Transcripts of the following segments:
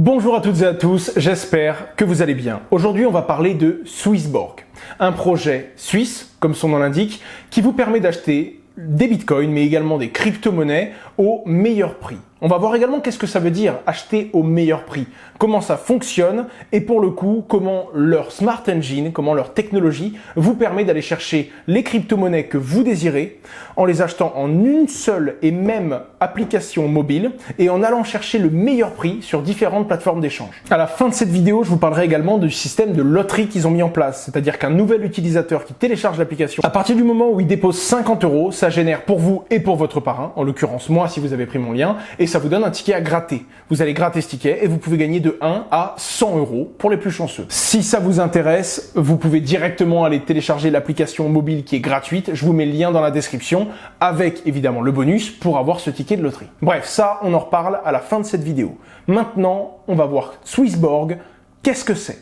Bonjour à toutes et à tous, j'espère que vous allez bien. Aujourd'hui, on va parler de Swissborg, un projet suisse, comme son nom l'indique, qui vous permet d'acheter des bitcoins, mais également des crypto-monnaies au meilleur prix. On va voir également qu'est-ce que ça veut dire acheter au meilleur prix, comment ça fonctionne et pour le coup, comment leur Smart Engine, comment leur technologie vous permet d'aller chercher les crypto-monnaies que vous désirez en les achetant en une seule et même application mobile et en allant chercher le meilleur prix sur différentes plateformes d'échange. À la fin de cette vidéo, je vous parlerai également du système de loterie qu'ils ont mis en place, c'est-à-dire qu'un nouvel utilisateur qui télécharge l'application, à partir du moment où il dépose 50 €, ça génère pour vous et pour votre parrain, en l'occurrence moi si vous avez pris mon lien, et ça vous donne un ticket à gratter. Vous allez gratter ce ticket et vous pouvez gagner de 1 à 100 € pour les plus chanceux. Si ça vous intéresse, vous pouvez directement aller télécharger l'application mobile qui est gratuite. Je vous mets le lien dans la description avec évidemment le bonus pour avoir ce ticket de loterie. Bref, ça on en reparle à la fin de cette vidéo. Maintenant, on va voir Swissborg. Qu'est-ce que c'est ?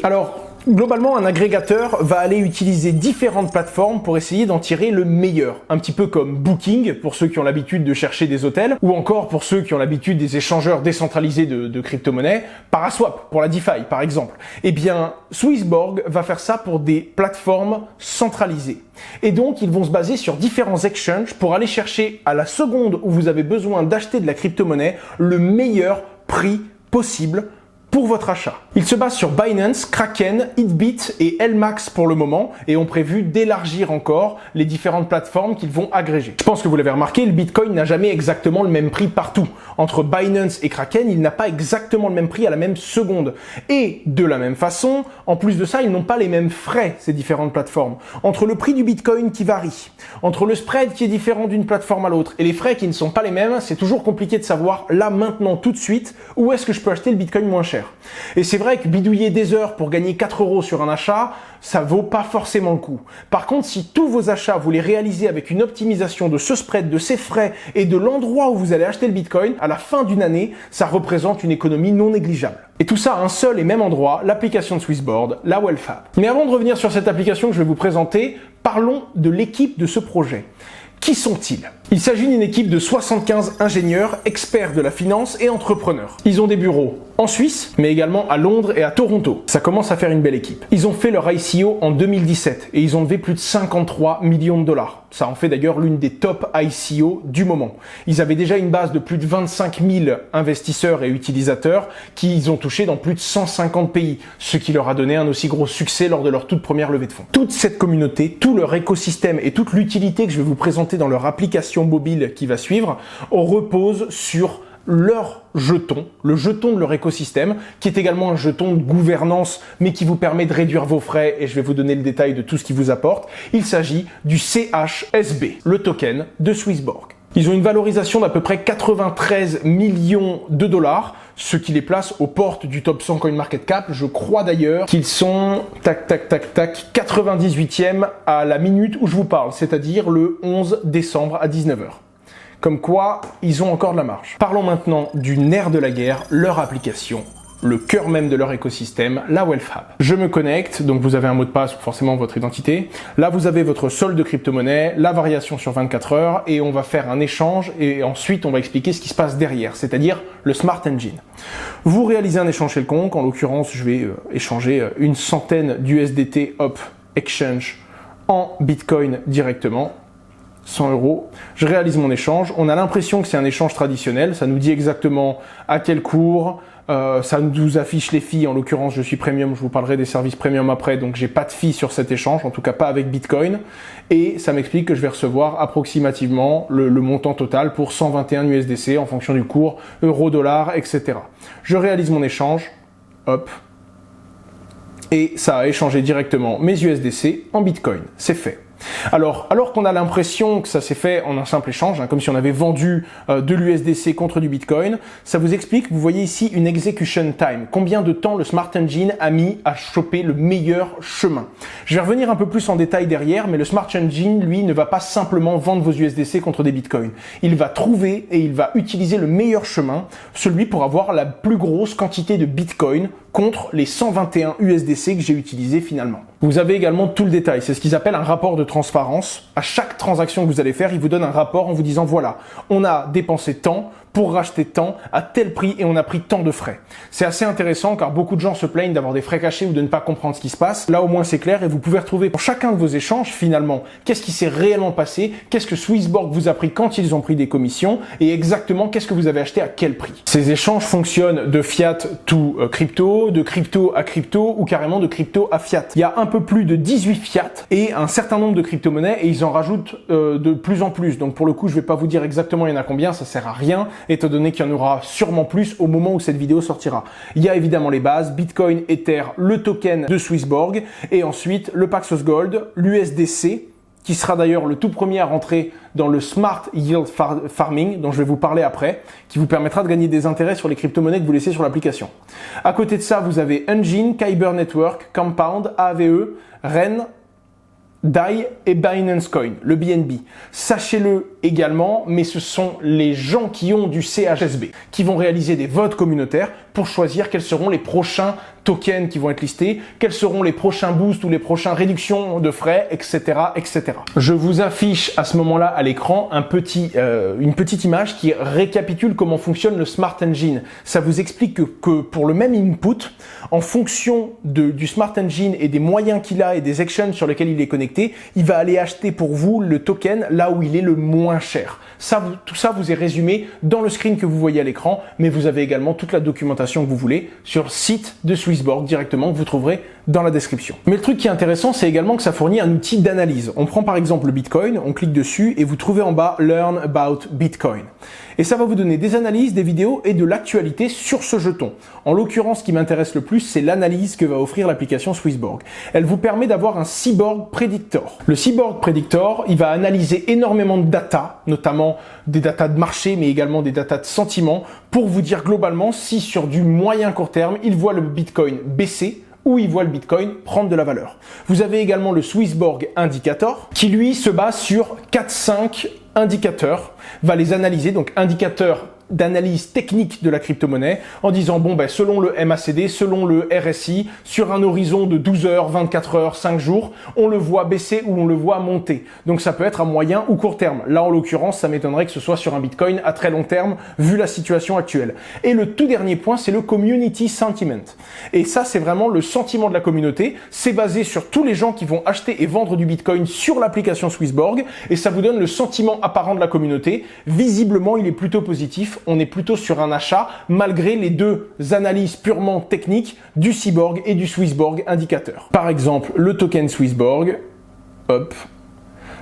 Alors, globalement, un agrégateur va aller utiliser différentes plateformes pour essayer d'en tirer le meilleur. Un petit peu comme Booking, pour ceux qui ont l'habitude de chercher des hôtels, ou encore pour ceux qui ont l'habitude des échangeurs décentralisés de crypto-monnaies, Paraswap, pour la DeFi par exemple. Eh bien, Swissborg va faire ça pour des plateformes centralisées. Et donc, ils vont se baser sur différents exchanges pour aller chercher à la seconde où vous avez besoin d'acheter de la crypto-monnaie, le meilleur prix possible pour votre achat. Ils se basent sur Binance, Kraken, Hitbit et LMAX pour le moment et ont prévu d'élargir encore les différentes plateformes qu'ils vont agréger. Je pense que vous l'avez remarqué, le Bitcoin n'a jamais exactement le même prix partout. Entre Binance et Kraken, il n'a pas exactement le même prix à la même seconde. Et de la même façon, en plus de ça, ils n'ont pas les mêmes frais, ces différentes plateformes. Entre le prix du Bitcoin qui varie, entre le spread qui est différent d'une plateforme à l'autre et les frais qui ne sont pas les mêmes, c'est toujours compliqué de savoir là, maintenant, tout de suite, où est-ce que je peux acheter le Bitcoin moins cher. Et c'est vrai que bidouiller des heures pour gagner 4 € sur un achat, ça vaut pas forcément le coup. Par contre, si tous vos achats, vous les réalisez avec une optimisation de ce spread, de ces frais et de l'endroit où vous allez acheter le Bitcoin, à la fin d'une année, ça représente une économie non négligeable. Et tout ça à un seul et même endroit, l'application de Swissborg, la Wealthfab. Mais avant de revenir sur cette application que je vais vous présenter, parlons de l'équipe de ce projet. Qui sont-ils ? Il s'agit d'une équipe de 75 ingénieurs, experts de la finance et entrepreneurs. Ils ont des bureaux en Suisse, mais également à Londres et à Toronto. Ça commence à faire une belle équipe. Ils ont fait leur ICO en 2017 et ils ont levé plus de 53 millions de dollars. Ça en fait d'ailleurs l'une des top ICO du moment. Ils avaient déjà une base de plus de 25 000 investisseurs et utilisateurs qu'ils ont touché dans plus de 150 pays, ce qui leur a donné un aussi gros succès lors de leur toute première levée de fonds. Toute cette communauté, tout leur écosystème et toute l'utilité que je vais vous présenter dans leur application mobile qui va suivre, repose sur leur jeton, le jeton de leur écosystème, qui est également un jeton de gouvernance, mais qui vous permet de réduire vos frais, et je vais vous donner le détail de tout ce qu'il vous apporte. Il s'agit du CHSB, le token de Swissborg. Ils ont une valorisation d'à peu près 93 millions de dollars, ce qui les place aux portes du top 100 CoinMarketCap. Je crois d'ailleurs qu'ils sont 98e à la minute où je vous parle, c'est-à-dire le 11 décembre à 19 h. Comme quoi, ils ont encore de la marge. Parlons maintenant du nerf de la guerre, leur application, le cœur même de leur écosystème, la Wealthfab. Je me connecte, donc vous avez un mot de passe ou forcément votre identité. Là, vous avez votre solde de crypto-monnaie, la variation sur 24 heures et on va faire un échange et ensuite on va expliquer ce qui se passe derrière, c'est-à-dire le Smart Engine. Vous réalisez un échange chez le conque, en l'occurrence, je vais échanger une centaine d'USDT Hop Exchange en Bitcoin directement. 100 €, je réalise mon échange, on a l'impression que c'est un échange traditionnel, ça nous dit exactement à quel cours, ça nous affiche les fees, en l'occurrence je suis premium, je vous parlerai des services premium après, donc j'ai pas de fees sur cet échange, en tout cas pas avec Bitcoin, et ça m'explique que je vais recevoir approximativement le montant total pour 121 USDC en fonction du cours, euro, dollar, etc. Je réalise mon échange, hop, et ça a échangé directement mes USDC en Bitcoin, c'est fait. Alors qu'on a l'impression que ça s'est fait en un simple échange, comme si on avait vendu de l'USDC contre du Bitcoin, ça vous explique, vous voyez ici une execution time. Combien de temps le Smart Engine a mis à choper le meilleur chemin. Je vais revenir un peu plus en détail derrière, mais le Smart Engine, lui, ne va pas simplement vendre vos USDC contre des Bitcoins. Il va trouver et il va utiliser le meilleur chemin, celui pour avoir la plus grosse quantité de Bitcoin contre les 121 USDC que j'ai utilisés finalement. Vous avez également tout le détail, c'est ce qu'ils appellent un rapport de transparence. À chaque transaction que vous allez faire, ils vous donnent un rapport en vous disant voilà, on a dépensé tant pour racheter tant à tel prix et on a pris tant de frais. C'est assez intéressant car beaucoup de gens se plaignent d'avoir des frais cachés ou de ne pas comprendre ce qui se passe. Là au moins c'est clair et vous pouvez retrouver pour chacun de vos échanges finalement qu'est-ce qui s'est réellement passé, qu'est-ce que Swissborg vous a pris quand ils ont pris des commissions et exactement qu'est-ce que vous avez acheté à quel prix. Ces échanges fonctionnent de fiat to crypto, de crypto à crypto ou carrément de crypto à fiat. Il y a un peu plus de 18 fiat et un certain nombre de crypto-monnaies et ils en rajoutent de plus en plus. Donc pour le coup je vais pas vous dire exactement il y en a combien, ça sert à rien étant donné qu'il y en aura sûrement plus au moment où cette vidéo sortira. Il y a évidemment les bases, Bitcoin, Ether, le token de Swissborg et ensuite le Paxos Gold, l'USDC qui sera d'ailleurs le tout premier à rentrer dans le Smart Yield Farming dont je vais vous parler après, qui vous permettra de gagner des intérêts sur les crypto-monnaies que vous laissez sur l'application. À côté de ça, vous avez Engine, Kyber Network, Compound, AVE, REN, DAI et Binance Coin, le BNB. Sachez-le également, mais ce sont les gens qui ont du CHSB qui vont réaliser des votes communautaires pour choisir quels seront les prochains tokens qui vont être listés, quels seront les prochains boosts ou les prochaines réductions de frais, etc., etc. Je vous affiche à ce moment-là à l'écran une petite image qui récapitule comment fonctionne le Smart Engine. Ça vous explique que pour le même input, en fonction du Smart Engine et des moyens qu'il a et des actions sur lesquels il est connecté, il va aller acheter pour vous le token là où il est le moins cher. Tout ça vous est résumé dans le screen que vous voyez à l'écran, mais vous avez également toute la documentation que vous voulez sur le site de Swissborg directement que vous trouverez dans la description. Mais le truc qui est intéressant, c'est également que ça fournit un outil d'analyse. On prend par exemple le Bitcoin, on clique dessus et vous trouvez en bas Learn about Bitcoin. Et ça va vous donner des analyses, des vidéos et de l'actualité sur ce jeton. En l'occurrence, ce qui m'intéresse le plus, c'est l'analyse que va offrir l'application Swissborg. Elle vous permet d'avoir un Seaborg Predictor. Le Seaborg Predictor, il va analyser énormément de data, notamment des datas de marché, mais également des datas de sentiment, pour vous dire globalement si sur du moyen court terme, il voit le Bitcoin baisser ou il voit le Bitcoin prendre de la valeur. Vous avez également le Swissborg Indicator qui lui se base sur 4-5 indicateurs, va les analyser, donc indicateurs d'analyse technique de la crypto-monnaie en disant bon ben selon le MACD, selon le RSI, sur un horizon de 12 heures, 24 heures, 5 jours, on le voit baisser ou on le voit monter. Donc ça peut être à moyen ou court terme. Là en l'occurrence, ça m'étonnerait que ce soit sur un Bitcoin à très long terme vu la situation actuelle. Et le tout dernier point, c'est le Community Sentiment. Et ça c'est vraiment le sentiment de la communauté, c'est basé sur tous les gens qui vont acheter et vendre du Bitcoin sur l'application Swissborg et ça vous donne le sentiment apparent de la communauté. Visiblement, il est plutôt positif. On est plutôt sur un achat malgré les deux analyses purement techniques du Seaborg et du Swissborg indicateur. Par exemple, le token Swissborg, hop.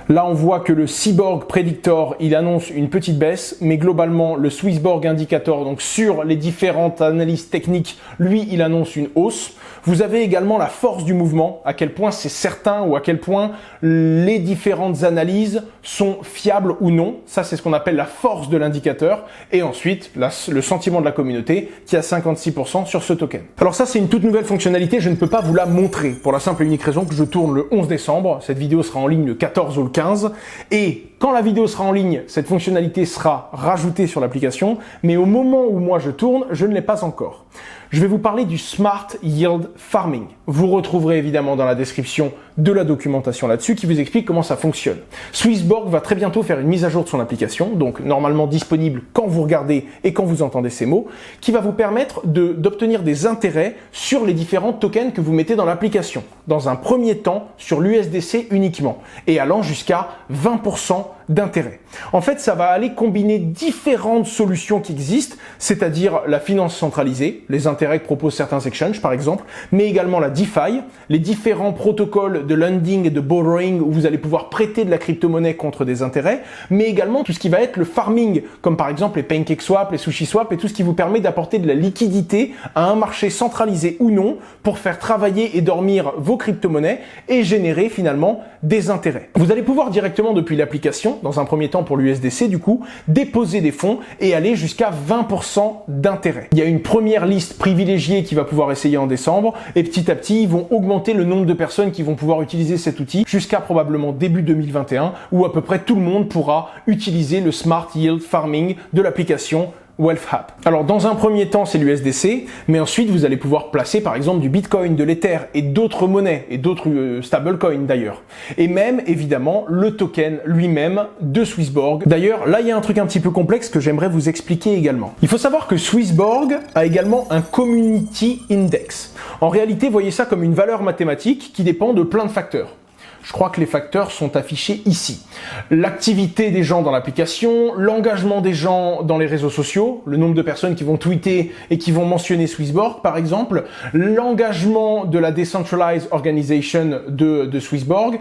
Là, on voit que le Seaborg Predictor, il annonce une petite baisse, mais globalement, le Swissborg Indicator, donc sur les différentes analyses techniques, lui, il annonce une hausse. Vous avez également la force du mouvement, à quel point c'est certain ou à quel point les différentes analyses sont fiables ou non. Ça, c'est ce qu'on appelle la force de l'indicateur. Et ensuite, le sentiment de la communauté qui a 56% sur ce token. Alors ça, c'est une toute nouvelle fonctionnalité. Je ne peux pas vous la montrer pour la simple et unique raison que je tourne le 11 décembre. Cette vidéo sera en ligne le 14 ou le 15. Et quand la vidéo sera en ligne, cette fonctionnalité sera rajoutée sur l'application. Mais au moment où moi je tourne, je ne l'ai pas encore. Je vais vous parler du Smart Yield Farming. Vous retrouverez évidemment dans la description de la documentation là-dessus qui vous explique comment ça fonctionne. Swissborg va très bientôt faire une mise à jour de son application, donc normalement disponible quand vous regardez et quand vous entendez ces mots, qui va vous permettre d'obtenir des intérêts sur les différents tokens que vous mettez dans l'application. Dans un premier temps, sur l'USDC uniquement, et allant jusqu'à 20% d'intérêt. En fait, ça va aller combiner différentes solutions qui existent, c'est-à-dire la finance centralisée, les intérêts que proposent certains exchanges par exemple, mais également la DeFi, les différents protocoles de lending et de borrowing où vous allez pouvoir prêter de la crypto-monnaie contre des intérêts, mais également tout ce qui va être le farming, comme par exemple les PancakeSwap, les SushiSwap et tout ce qui vous permet d'apporter de la liquidité à un marché centralisé ou non pour faire travailler et dormir vos crypto-monnaies et générer finalement des intérêts. Vous allez pouvoir directement depuis l'application, dans un premier temps pour l'USDC du coup, déposer des fonds et aller jusqu'à 20% d'intérêt. Il y a une première liste privilégiée qui va pouvoir essayer en décembre et petit à petit, ils vont augmenter le nombre de personnes qui vont pouvoir utiliser cet outil jusqu'à probablement début 2021 où à peu près tout le monde pourra utiliser le Smart Yield Farming de l'application WealthHub. Alors dans un premier temps c'est l'USDC, mais ensuite vous allez pouvoir placer par exemple du Bitcoin, de l'Ether et d'autres monnaies et d'autres stablecoins d'ailleurs. Et même évidemment le token lui-même de Swissborg. D'ailleurs là il y a un truc un petit peu complexe que j'aimerais vous expliquer également. Il faut savoir que Swissborg a également un Community Index. En réalité voyez ça comme une valeur mathématique qui dépend de plein de facteurs. Je crois que les facteurs sont affichés ici. L'activité des gens dans l'application, l'engagement des gens dans les réseaux sociaux, le nombre de personnes qui vont tweeter et qui vont mentionner Swissborg par exemple, l'engagement de la Decentralized Organization de Swissborg,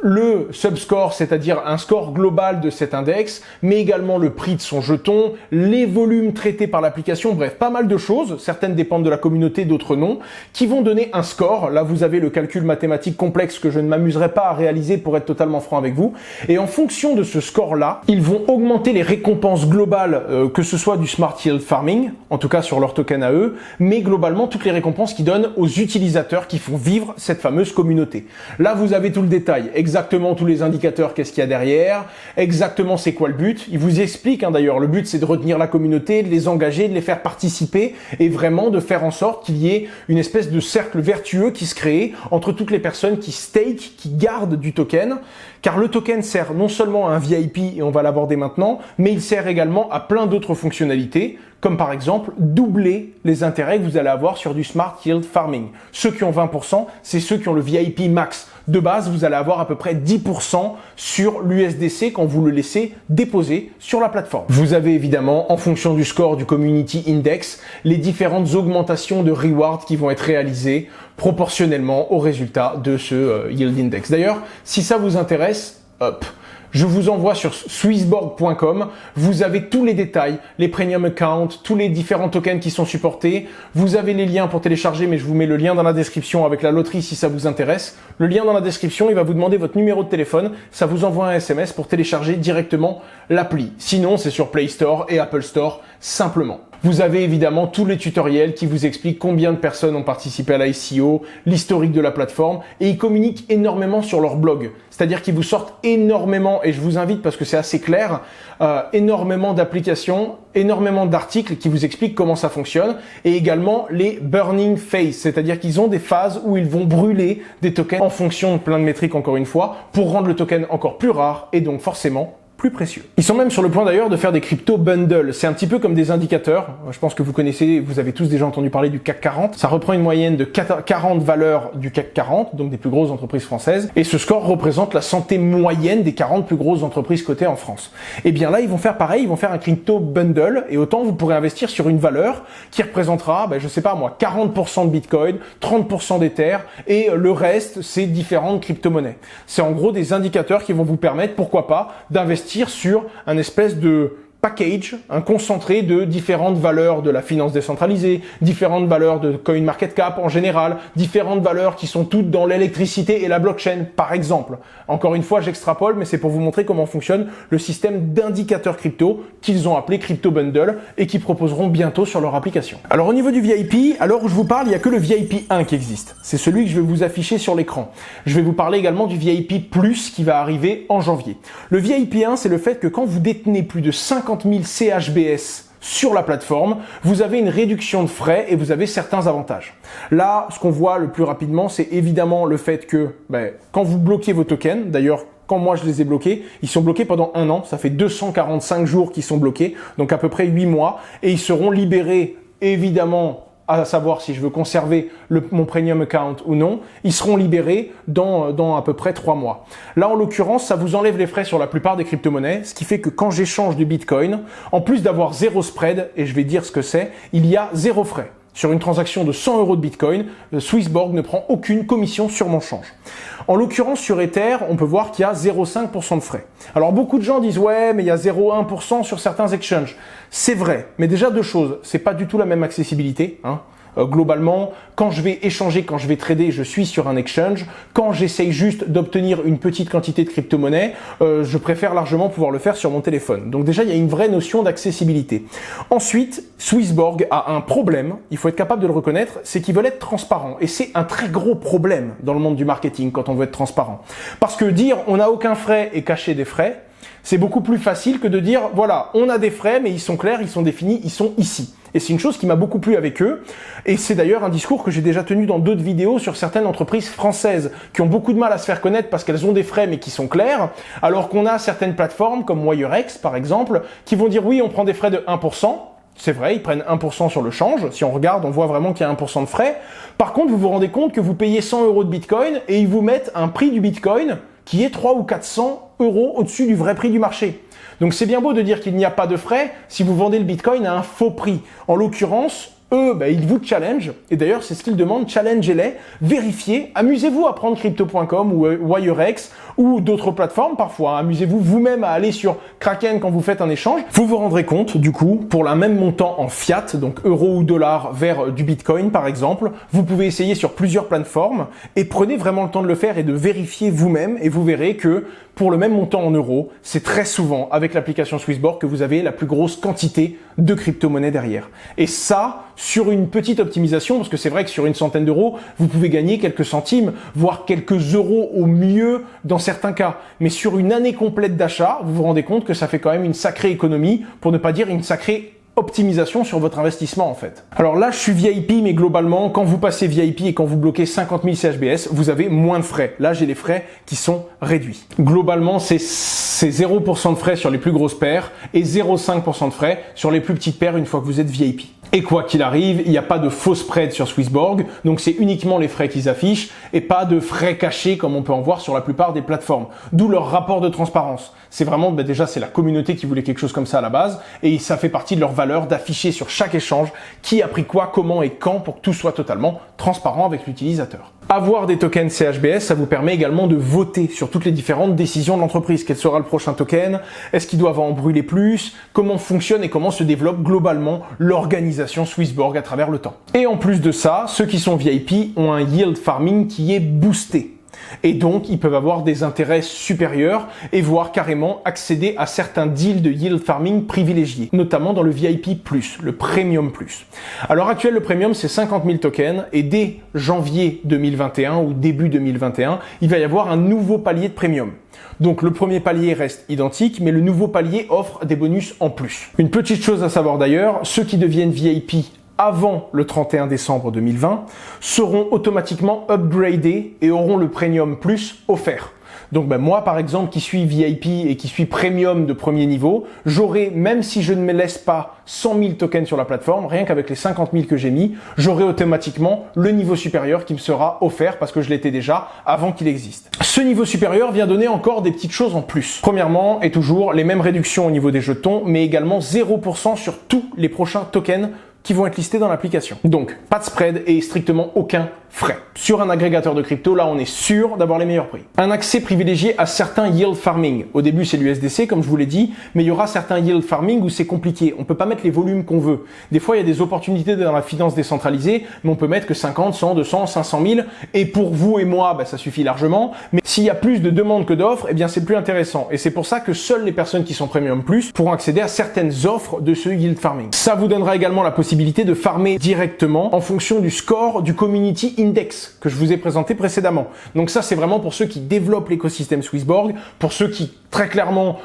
le subscore, c'est-à-dire un score global de cet index, mais également le prix de son jeton, les volumes traités par l'application, bref, pas mal de choses, certaines dépendent de la communauté, d'autres non, qui vont donner un score. Là, vous avez le calcul mathématique complexe que je ne m'amuserai pas à réaliser pour être totalement franc avec vous. Et en fonction de ce score-là, ils vont augmenter les récompenses globales, que ce soit du Smart Yield Farming, en tout cas sur leur token à eux, mais globalement toutes les récompenses qu'ils donnent aux utilisateurs qui font vivre cette fameuse communauté. Là, vous avez tout le détail. Exactement tous les indicateurs, qu'est-ce qu'il y a derrière, exactement c'est quoi le but. Il vous explique d'ailleurs, le but c'est de retenir la communauté, de les engager, de les faire participer et vraiment de faire en sorte qu'il y ait une espèce de cercle vertueux qui se crée entre toutes les personnes qui stake, qui gardent du token, car le token sert non seulement à un VIP, et on va l'aborder maintenant, mais il sert également à plein d'autres fonctionnalités, comme par exemple doubler les intérêts que vous allez avoir sur du Smart Yield Farming. Ceux qui ont 20%, c'est ceux qui ont le VIP max. De base, vous allez avoir à peu près 10% sur l'USDC quand vous le laissez déposer sur la plateforme. Vous avez évidemment, en fonction du score du Community Index, les différentes augmentations de rewards qui vont être réalisées proportionnellement au résultat de ce Yield Index. D'ailleurs, si ça vous intéresse, hop, je vous envoie sur swissborg.com, vous avez tous les détails, les premium accounts, tous les différents tokens qui sont supportés. Vous avez les liens pour télécharger, mais je vous mets le lien dans la description avec la loterie si ça vous intéresse. Le lien dans la description, il va vous demander votre numéro de téléphone. Ça vous envoie un SMS pour télécharger directement l'appli. Sinon, c'est sur Play Store et Apple Store simplement. Vous avez évidemment tous les tutoriels qui vous expliquent combien de personnes ont participé à l'ICO, l'historique de la plateforme, et ils communiquent énormément sur leur blog. C'est-à-dire qu'ils vous sortent énormément, et je vous invite parce que c'est assez clair, énormément d'applications, énormément d'articles qui vous expliquent comment ça fonctionne, et également les burning phases, c'est-à-dire qu'ils ont des phases où ils vont brûler des tokens en fonction de plein de métriques encore une fois, pour rendre le token encore plus rare, et donc forcément plus précieux. Ils sont même sur le point d'ailleurs de faire des crypto bundles. C'est un petit peu comme des indicateurs. Je pense que vous connaissez, vous avez tous déjà entendu parler du CAC 40. Ça reprend une moyenne de 40 valeurs du CAC 40, donc des plus grosses entreprises françaises. Et ce score représente la santé moyenne des 40 plus grosses entreprises cotées en France. Et bien là, ils vont faire pareil, ils vont faire un crypto bundle. Et autant vous pourrez investir sur une valeur qui représentera, je sais pas moi, 40% de Bitcoin, 30% d'Ether et le reste, c'est différentes crypto-monnaies. C'est en gros des indicateurs qui vont vous permettre, pourquoi pas, d'investir sur un espèce de package, un concentré de différentes valeurs de la finance décentralisée, différentes valeurs de CoinMarketCap en général, différentes valeurs qui sont toutes dans l'électricité et la blockchain, par exemple. Encore une fois, j'extrapole, mais c'est pour vous montrer comment fonctionne le système d'indicateurs crypto qu'ils ont appelé Crypto Bundle et qui proposeront bientôt sur leur application. Alors au niveau du VIP, à l'heure où je vous parle, il n'y a que le VIP 1 qui existe. C'est celui que je vais vous afficher sur l'écran. Je vais vous parler également du VIP Plus qui va arriver en janvier. Le VIP 1, c'est le fait que quand vous détenez plus de 50 000 CHBS sur la plateforme, vous avez une réduction de frais et vous avez certains avantages. Là, ce qu'on voit le plus rapidement, c'est évidemment le fait que quand vous bloquez vos tokens, d'ailleurs, quand moi je les ai bloqués, ils sont bloqués pendant 1 an, ça fait 245 jours qu'ils sont bloqués, donc à peu près 8 mois, et ils seront libérés évidemment à savoir si je veux conserver mon premium account ou non, ils seront libérés dans à peu près 3 mois. Là, en l'occurrence, ça vous enlève les frais sur la plupart des crypto-monnaies, ce qui fait que quand j'échange du Bitcoin, en plus d'avoir 0 spread, et je vais dire ce que c'est, il y a 0 frais. Sur une transaction de 100 € de Bitcoin, Swissborg ne prend aucune commission sur mon change. En l'occurrence, sur Ether, on peut voir qu'il y a 0,5% de frais. Alors beaucoup de gens disent « Ouais, mais il y a 0,1% sur certains exchanges ». C'est vrai, mais déjà deux choses. C'est pas du tout la même accessibilité, hein. Globalement, quand je vais échanger, quand je vais trader, je suis sur un exchange. Quand j'essaye juste d'obtenir une petite quantité de crypto-monnaie, je préfère largement pouvoir le faire sur mon téléphone. Donc déjà, il y a une vraie notion d'accessibilité. Ensuite, Swissborg a un problème, il faut être capable de le reconnaître, c'est qu'ils veulent être transparents. Et c'est un très gros problème dans le monde du marketing quand on veut être transparent. Parce que dire on n'a aucun frais et cacher des frais, C'est beaucoup plus facile que de dire, voilà, on a des frais, mais ils sont clairs, ils sont définis, ils sont ici. Et c'est une chose qui m'a beaucoup plu avec eux. Et c'est d'ailleurs un discours que j'ai déjà tenu dans d'autres vidéos sur certaines entreprises françaises qui ont beaucoup de mal à se faire connaître parce qu'elles ont des frais mais qui sont clairs, alors qu'on a certaines plateformes comme WireX par exemple, qui vont dire oui, on prend des frais de 1%. C'est vrai, ils prennent 1% sur le change. Si on regarde, on voit vraiment qu'il y a 1% de frais. Par contre, vous vous rendez compte que vous payez 100 € de Bitcoin et ils vous mettent un prix du Bitcoin qui est 300 ou 400 € au-dessus du vrai prix du marché. Donc c'est bien beau de dire qu'il n'y a pas de frais si vous vendez le Bitcoin à un faux prix. En l'occurrence, eux, ils vous challenge, et d'ailleurs c'est ce qu'ils demandent, challengez-les, vérifiez, amusez-vous à prendre crypto.com ou WireX ou d'autres plateformes parfois, amusez-vous vous-même à aller sur Kraken quand vous faites un échange, vous vous rendrez compte du coup, pour le même montant en fiat, donc euros ou dollars vers du Bitcoin par exemple, vous pouvez essayer sur plusieurs plateformes et prenez vraiment le temps de le faire et de vérifier vous-même et vous verrez que pour le même montant en euros, c'est très souvent avec l'application Swissborg que vous avez la plus grosse quantité de crypto-monnaies derrière. Et ça, sur une petite optimisation, parce que c'est vrai que sur une centaine d'euros, vous pouvez gagner quelques centimes, voire quelques euros au mieux dans certains cas. Mais sur une année complète d'achat, vous vous rendez compte que ça fait quand même une sacrée économie, pour ne pas dire une sacrée optimisation sur votre investissement en fait. Alors là, je suis VIP, mais globalement, quand vous passez VIP et quand vous bloquez 50 000 CHBS, vous avez moins de frais. Là, j'ai les frais qui sont réduits. Globalement, c'est 0% de frais sur les plus grosses paires et 0,5% de frais sur les plus petites paires une fois que vous êtes VIP. Et quoi qu'il arrive, il n'y a pas de faux spread sur Swissborg, donc c'est uniquement les frais qu'ils affichent et pas de frais cachés comme on peut en voir sur la plupart des plateformes. D'où leur rapport de transparence. C'est vraiment, déjà c'est la communauté qui voulait quelque chose comme ça à la base et ça fait partie de leur valeur d'afficher sur chaque échange qui a pris quoi, comment et quand pour que tout soit totalement transparent avec l'utilisateur. Avoir des tokens CHBS, ça vous permet également de voter sur toutes les différentes décisions de l'entreprise. Quel sera le prochain token? Est-ce qu'ils doivent en brûler plus? Comment fonctionne et comment se développe globalement l'organisation Swissborg à travers le temps? Et en plus de ça, ceux qui sont VIP ont un yield farming qui est boosté. Et donc, ils peuvent avoir des intérêts supérieurs et voire carrément accéder à certains deals de yield farming privilégiés, notamment dans le VIP+, le Premium+. À l'heure actuelle, le Premium, c'est 50 000 tokens et dès janvier 2021 ou début 2021, il va y avoir un nouveau palier de Premium. Donc le premier palier reste identique, mais le nouveau palier offre des bonus en plus. Une petite chose à savoir d'ailleurs, ceux qui deviennent VIP avant le 31 décembre 2020 seront automatiquement upgradés et auront le Premium Plus offert. Donc moi par exemple qui suis VIP et qui suis Premium de premier niveau, j'aurai, même si je ne me laisse pas 100 000 tokens sur la plateforme, rien qu'avec les 50 000 que j'ai mis, j'aurai automatiquement le niveau supérieur qui me sera offert parce que je l'étais déjà avant qu'il existe. Ce niveau supérieur vient donner encore des petites choses en plus. Premièrement et toujours les mêmes réductions au niveau des jetons, mais également 0% sur tous les prochains tokens qui vont être listés dans l'application. Donc, pas de spread et strictement aucun frais. Sur un agrégateur de crypto, là, on est sûr d'avoir les meilleurs prix. Un accès privilégié à certains yield farming. Au début, c'est l'USDC, comme je vous l'ai dit, mais il y aura certains yield farming où c'est compliqué. On peut pas mettre les volumes qu'on veut. Des fois, il y a des opportunités dans la finance décentralisée, mais on peut mettre que 50, 100, 200, 500 000. Et pour vous et moi, ça suffit largement. Mais s'il y a plus de demandes que d'offres, eh bien, c'est plus intéressant. Et c'est pour ça que seules les personnes qui sont Premium Plus pourront accéder à certaines offres de ce yield farming. Ça vous donnera également la possibilité de farmer directement en fonction du score du Community Index que je vous ai présenté précédemment. Donc ça, c'est vraiment pour ceux qui développent l'écosystème Swissborg, pour ceux qui très clairement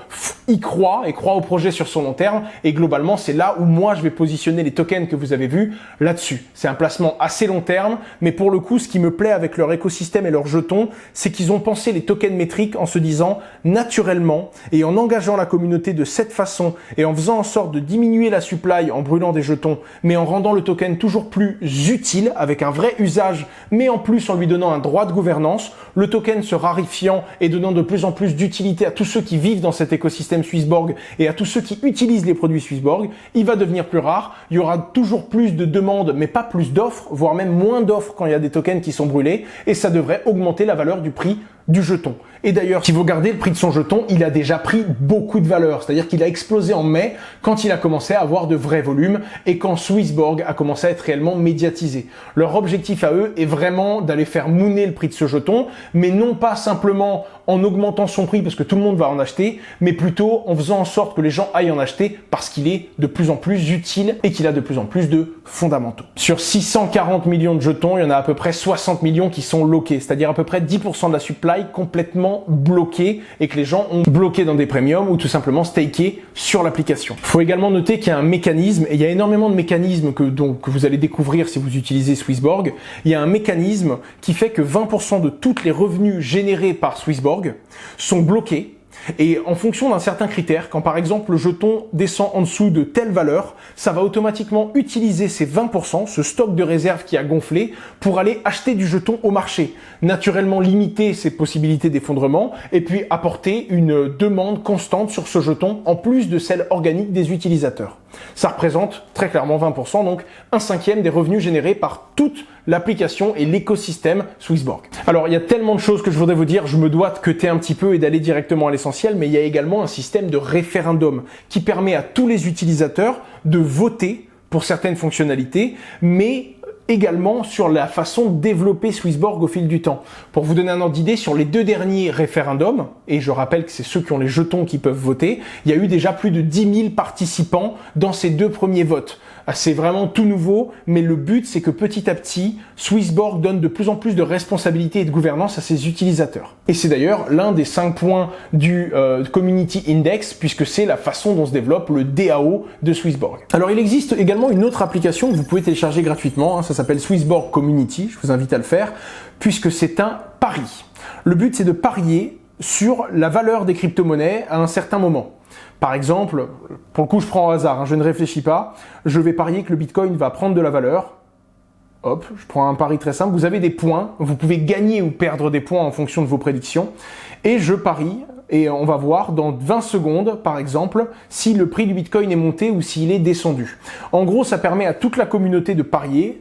y croient et croient au projet sur son long terme. Et globalement, c'est là où moi, je vais positionner les tokens que vous avez vus là-dessus. C'est un placement assez long terme, mais pour le coup, ce qui me plaît avec leur écosystème et leurs jetons, c'est qu'ils ont pensé les tokens métriques en se disant naturellement et en engageant la communauté de cette façon et en faisant en sorte de diminuer la supply en brûlant des jetons, mais en rendant le token toujours plus utile avec un vrai usage, mais en plus en lui donnant un droit de gouvernance, le token se rarifiant et donnant de plus en plus d'utilité à tous ceux qui vivent dans cet écosystème Swissborg et à tous ceux qui utilisent les produits Swissborg, il va devenir plus rare, il y aura toujours plus de demandes, mais pas plus d'offres, voire même moins d'offres quand il y a des tokens qui sont brûlés, et ça devrait augmenter la valeur du prix du jeton. Et d'ailleurs, si vous regardez le prix de son jeton, il a déjà pris beaucoup de valeur. C'est-à-dire qu'il a explosé en mai quand il a commencé à avoir de vrais volumes et quand Swissborg a commencé à être réellement médiatisé. Leur objectif à eux est vraiment d'aller faire mooner le prix de ce jeton, mais non pas simplement en augmentant son prix parce que tout le monde va en acheter, mais plutôt en faisant en sorte que les gens aillent en acheter parce qu'il est de plus en plus utile et qu'il a de plus en plus de fondamentaux. Sur 640 millions de jetons, il y en a à peu près 60 millions qui sont lockés, c'est-à-dire à peu près 10% de la supply complètement simplement bloqué et que les gens ont bloqué dans des premiums ou tout simplement staké sur l'application. Il faut également noter qu'il y a un mécanisme, et il y a énormément de mécanismes que vous allez découvrir si vous utilisez Swissborg. Il y a un mécanisme qui fait que 20% de tous les revenus générés par Swissborg sont bloqués. Et en fonction d'un certain critère, quand par exemple le jeton descend en dessous de telle valeur, ça va automatiquement utiliser ces 20%, ce stock de réserve qui a gonflé, pour aller acheter du jeton au marché. Naturellement limiter ses possibilités d'effondrement et puis apporter une demande constante sur ce jeton en plus de celle organique des utilisateurs. Ça représente très clairement 20%, donc 1/5 des revenus générés par toute l'application et l'écosystème Swissborg. Alors, il y a tellement de choses que je voudrais vous dire, je me dois de cuter un petit peu et d'aller directement à l'essentiel, mais il y a également un système de référendum qui permet à tous les utilisateurs de voter pour certaines fonctionnalités, mais également sur la façon de développer Swissborg au fil du temps. Pour vous donner un ordre d'idée, sur les 2 derniers référendums, et je rappelle que c'est ceux qui ont les jetons qui peuvent voter, il y a eu déjà plus de 10 000 participants dans ces 2 premiers votes. C'est vraiment tout nouveau, mais le but c'est que petit à petit, Swissborg donne de plus en plus de responsabilités et de gouvernance à ses utilisateurs. Et c'est d'ailleurs l'un des 5 points du Community Index, puisque c'est la façon dont se développe le DAO de Swissborg. Alors il existe également une autre application que vous pouvez télécharger gratuitement, ça s'appelle Swissborg Community, je vous invite à le faire, puisque c'est un pari. Le but c'est de parier sur la valeur des crypto-monnaies à un certain moment. Par exemple, pour le coup je prends au hasard, je ne réfléchis pas, je vais parier que le Bitcoin va prendre de la valeur. Hop, je prends un pari très simple, vous avez des points, vous pouvez gagner ou perdre des points en fonction de vos prédictions, et je parie, et on va voir dans 20 secondes par exemple, si le prix du Bitcoin est monté ou s'il est descendu. En gros, ça permet à toute la communauté de parier.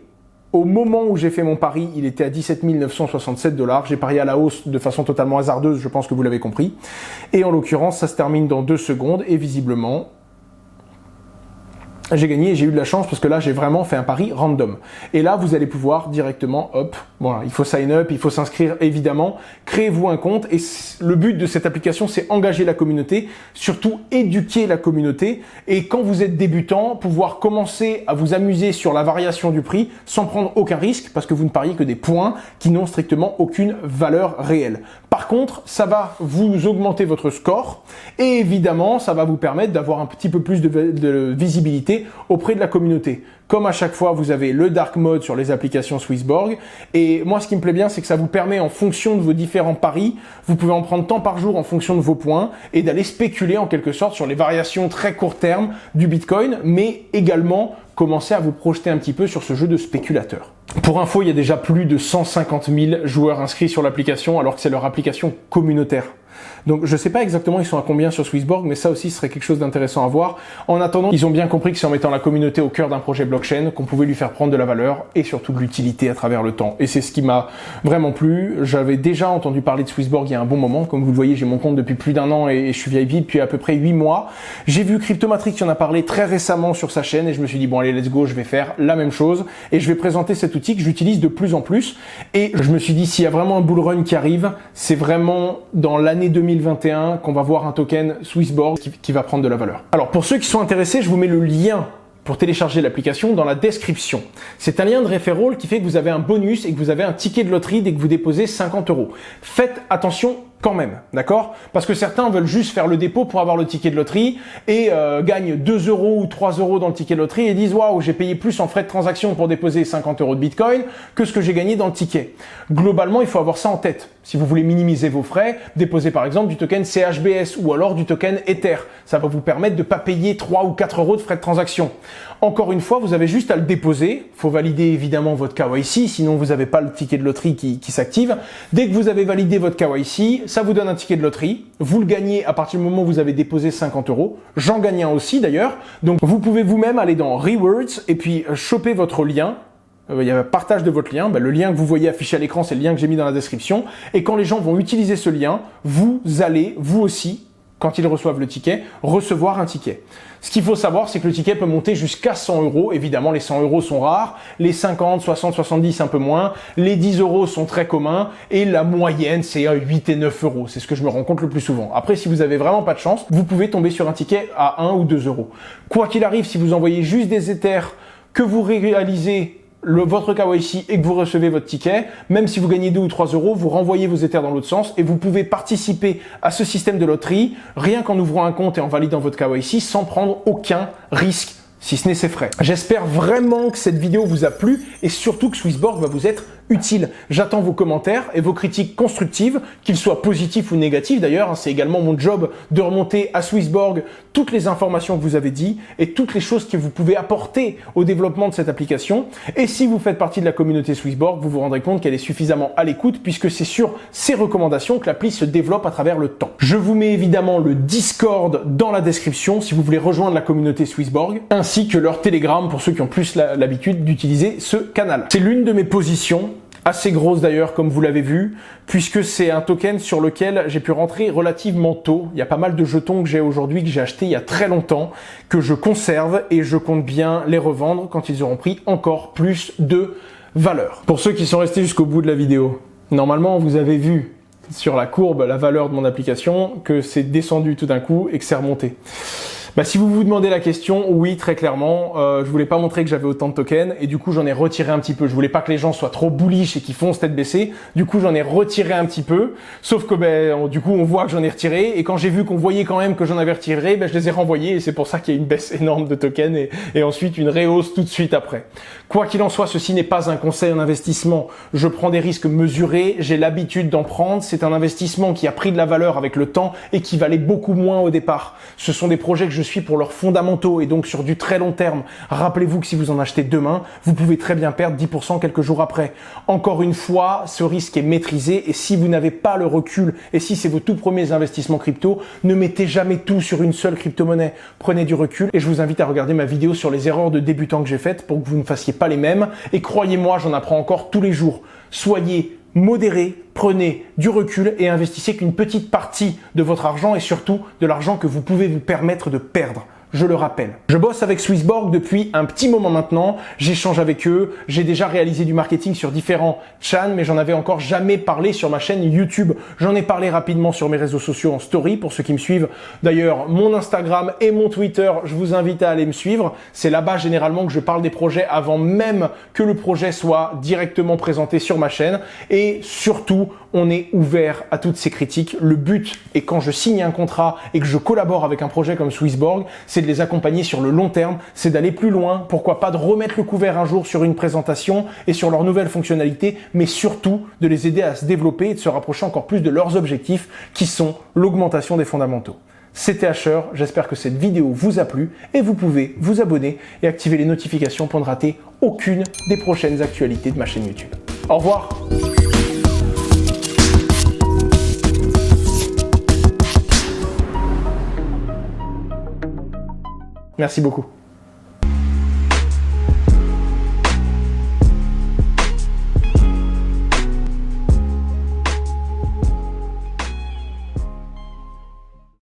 Au moment où j'ai fait mon pari, il était à 17 967 $. J'ai parié à la hausse de façon totalement hasardeuse, je pense que vous l'avez compris. Et en l'occurrence, ça se termine dans 2 secondes et visiblement, j'ai gagné et j'ai eu de la chance parce que là, j'ai vraiment fait un pari random. Et là, vous allez pouvoir directement, hop, voilà, il faut sign up, il faut s'inscrire évidemment, créez-vous un compte et le but de cette application, c'est engager la communauté, surtout éduquer la communauté et quand vous êtes débutant, pouvoir commencer à vous amuser sur la variation du prix sans prendre aucun risque parce que vous ne pariez que des points qui n'ont strictement aucune valeur réelle. Par contre, ça va vous augmenter votre score et évidemment, ça va vous permettre d'avoir un petit peu plus de visibilité auprès de la communauté. Comme à chaque fois, vous avez le dark mode sur les applications Swissborg. Et moi, ce qui me plaît bien, c'est que ça vous permet, en fonction de vos différents paris, vous pouvez en prendre tant par jour en fonction de vos points et d'aller spéculer en quelque sorte sur les variations très court terme du Bitcoin, mais également commencer à vous projeter un petit peu sur ce jeu de spéculateur. Pour info, il y a déjà plus de 150 000 joueurs inscrits sur l'application alors que c'est leur application communautaire. Donc je sais pas exactement ils sont à combien sur Swissborg, mais ça aussi serait quelque chose d'intéressant à voir. En attendant, ils ont bien compris que c'est en mettant la communauté au cœur d'un projet blockchain qu'on pouvait lui faire prendre de la valeur et surtout de l'utilité à travers le temps. Et c'est ce qui m'a vraiment plu. J'avais déjà entendu parler de Swissborg il y a un bon moment. Comme vous le voyez, j'ai mon compte depuis plus d'1 an et je suis VIP depuis à peu près 8 mois. J'ai vu Cryptomatrix qui en a parlé très récemment sur sa chaîne et je me suis dit bon allez let's go, je vais faire la même chose et je vais présenter cet outil que j'utilise de plus en plus. Et je me suis dit s'il y a vraiment un bull run qui arrive, c'est vraiment dans l'année 2021 qu'on va voir un token Swissborg qui va prendre de la valeur. Alors pour ceux qui sont intéressés, je vous mets le lien pour télécharger l'application dans la description. C'est un lien de referral qui fait que vous avez un bonus et que vous avez un ticket de loterie dès que vous déposez 50 €. Faites attention quand même, d'accord? Parce que certains veulent juste faire le dépôt pour avoir le ticket de loterie et gagnent 2 € ou 3 € dans le ticket de loterie et disent waouh, j'ai payé plus en frais de transaction pour déposer 50 € de Bitcoin que ce que j'ai gagné dans le ticket. Globalement, il faut avoir ça en tête. Si vous voulez minimiser vos frais, déposez par exemple du token CHBS ou alors du token Ether. Ça va vous permettre de ne pas payer 3 ou 4 € de frais de transaction. Encore une fois, vous avez juste à le déposer. Il faut valider évidemment votre KYC, sinon vous n'avez pas le ticket de loterie qui s'active. Dès que vous avez validé votre KYC, ça vous donne un ticket de loterie. Vous le gagnez à partir du moment où vous avez déposé 50 €. J'en gagne un aussi d'ailleurs. Donc vous pouvez vous-même aller dans Rewards et puis choper votre lien. Il y a un partage de votre lien. Le lien que vous voyez affiché à l'écran, c'est le lien que j'ai mis dans la description. Et quand les gens vont utiliser ce lien, vous allez, vous aussi, quand ils reçoivent le ticket, recevoir un ticket. Ce qu'il faut savoir, c'est que le ticket peut monter jusqu'à 100 €. Évidemment, les 100 € sont rares, les 50, 60, 70 un peu moins, les 10 € sont très communs et la moyenne, c'est 8 et 9 €. C'est ce que je me rends compte le plus souvent. Après, si vous avez vraiment pas de chance, vous pouvez tomber sur un ticket à 1 ou 2 €. Quoi qu'il arrive, si vous envoyez juste des Ethers que vous réalisez votre KYC et que vous recevez votre ticket, même si vous gagnez 2 ou 3 euros, vous renvoyez vos Ethers dans l'autre sens et vous pouvez participer à ce système de loterie rien qu'en ouvrant un compte et en validant votre KYC sans prendre aucun risque, si ce n'est ses frais. J'espère vraiment que cette vidéo vous a plu et surtout que Swissborg va vous être utile. J'attends vos commentaires et vos critiques constructives, qu'ils soient positifs ou négatifs d'ailleurs. C'est également mon job de remonter à Swissborg toutes les informations que vous avez dit et toutes les choses que vous pouvez apporter au développement de cette application. Et si vous faites partie de la communauté Swissborg, vous vous rendrez compte qu'elle est suffisamment à l'écoute puisque c'est sur ces recommandations que l'appli se développe à travers le temps. Je vous mets évidemment le Discord dans la description si vous voulez rejoindre la communauté Swissborg, ainsi que leur Telegram pour ceux qui ont plus l'habitude d'utiliser ce canal. C'est l'une de mes positions, assez grosse d'ailleurs comme vous l'avez vu, puisque c'est un token sur lequel j'ai pu rentrer relativement tôt. Il y a pas mal de jetons que j'ai aujourd'hui, que j'ai achetés il y a très longtemps, que je conserve et je compte bien les revendre quand ils auront pris encore plus de valeur. Pour ceux qui sont restés jusqu'au bout de la vidéo, normalement vous avez vu sur la courbe la valeur de mon application que c'est descendu tout d'un coup et que c'est remonté. Si vous vous demandez la question, oui, très clairement, je voulais pas montrer que j'avais autant de tokens et du coup j'en ai retiré un petit peu. Je voulais pas que les gens soient trop bullish et qu'ils foncent tête baissée. Du coup j'en ai retiré un petit peu. Sauf que du coup on voit que j'en ai retiré et quand j'ai vu qu'on voyait quand même que j'en avais retiré, je les ai renvoyés et c'est pour ça qu'il y a une baisse énorme de tokens et ensuite une rehausse tout de suite après. Quoi qu'il en soit, ceci n'est pas un conseil en investissement. Je prends des risques mesurés, j'ai l'habitude d'en prendre. C'est un investissement qui a pris de la valeur avec le temps et qui valait beaucoup moins au départ. Ce sont des projets que je suis pour leurs fondamentaux et donc sur du très long terme. Rappelez-vous que si vous en achetez demain, vous pouvez très bien perdre 10% quelques jours après. Encore une fois, ce risque est maîtrisé et si vous n'avez pas le recul et si c'est vos tout premiers investissements crypto, ne mettez jamais tout sur une seule crypto-monnaie. Prenez du recul et je vous invite à regarder ma vidéo sur les erreurs de débutants que j'ai faites pour que vous ne fassiez pas les mêmes. Et croyez-moi, j'en apprends encore tous les jours. Soyez modéré, prenez du recul et investissez qu'une petite partie de votre argent et surtout de l'argent que vous pouvez vous permettre de perdre. Je le rappelle. Je bosse avec Swissborg depuis un petit moment maintenant. J'échange avec eux. J'ai déjà réalisé du marketing sur différents channels, mais j'en avais encore jamais parlé sur ma chaîne YouTube. J'en ai parlé rapidement sur mes réseaux sociaux en story pour ceux qui me suivent. D'ailleurs, mon Instagram et mon Twitter, je vous invite à aller me suivre. C'est là-bas généralement que je parle des projets avant même que le projet soit directement présenté sur ma chaîne. Et surtout, on est ouvert à toutes ces critiques. Le but est quand je signe un contrat et que je collabore avec un projet comme Swissborg, c'est de les accompagner sur le long terme, c'est d'aller plus loin, pourquoi pas de remettre le couvert un jour sur une présentation et sur leurs nouvelles fonctionnalités, mais surtout de les aider à se développer et de se rapprocher encore plus de leurs objectifs qui sont l'augmentation des fondamentaux. C'était Asher, j'espère que cette vidéo vous a plu et vous pouvez vous abonner et activer les notifications pour ne rater aucune des prochaines actualités de ma chaîne YouTube. Au revoir! Merci beaucoup.